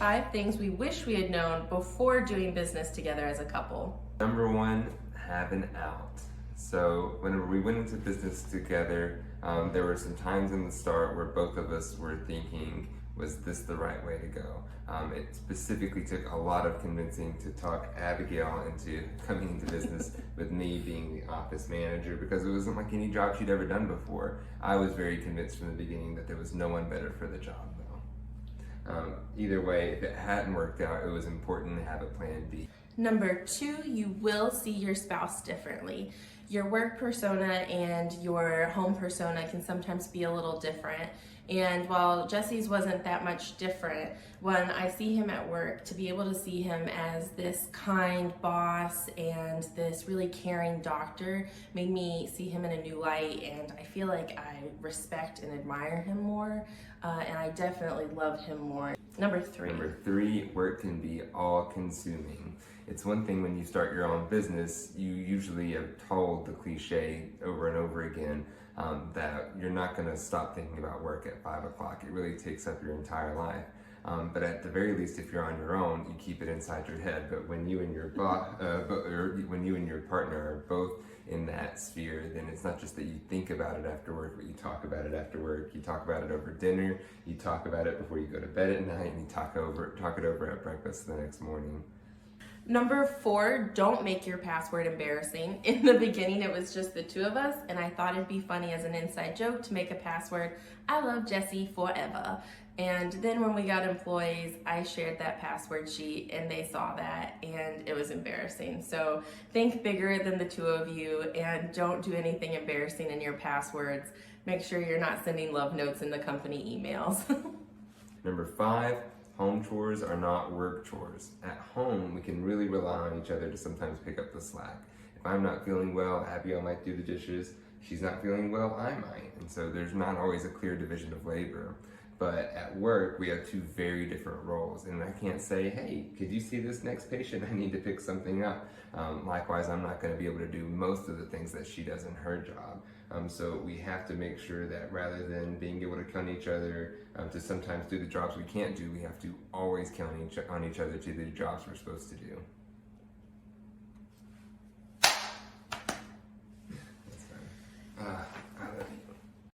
5 things we wish we had known before doing business together as a couple. Number 1, have an out. So whenever we went into business together, there were some times in the start where both of us were thinking, was this the right way to go? It specifically took a lot of convincing to talk Abigail into coming into business with me being the office manager, because it wasn't like any job she'd ever done before. I was very convinced from the beginning that there was no one better for the job though. Either way, if it hadn't worked out, it was important to have a plan B. Number 2, you will see your spouse differently. Your work persona and your home persona can sometimes be a little different. And while Jesse's wasn't that much different, when I see him at work, to be able to see him as this kind boss and this really caring doctor made me see him in a new light, and I feel like I respect and admire him more, and I definitely love him more. Number 3, work can be all-consuming. It's one thing when you start your own business, you usually have told the cliche over and over again that you're not going to stop thinking about work at 5 o'clock. It really takes up your entire life. But at the very least, if you're on your own, you keep it inside your head. But when you and your when you and your partner are both in that sphere, then it's not just that you think about it after work, but you talk about it after work. You talk about it over dinner. You talk about it before you go to bed at night, and you talk it over at breakfast the next morning. Number 4, don't make your password embarrassing. In the beginning, it was just the 2 of us, and I thought it'd be funny as an inside joke to make a password, I love Jesse forever. And then when we got employees, I shared that password sheet and they saw that, and it was embarrassing. So think bigger than the 2 of you and don't do anything embarrassing in your passwords. Make sure you're not sending love notes in the company emails. Number 5, home chores are not work chores. At home, we can really rely on each other to sometimes pick up the slack. If I'm not feeling well, Abigail might do the dishes. She's not feeling well, I might. And so there's not always a clear division of labor. But at work, we have 2 very different roles. And I can't say, hey, could you see this next patient? I need to pick something up. Likewise, I'm not going to be able to do most of the things that she does in her job. So we have to make sure that rather than being able to count each other to sometimes do the jobs we can't do, we have to always count on each other to do the jobs we're supposed to do. That's fine.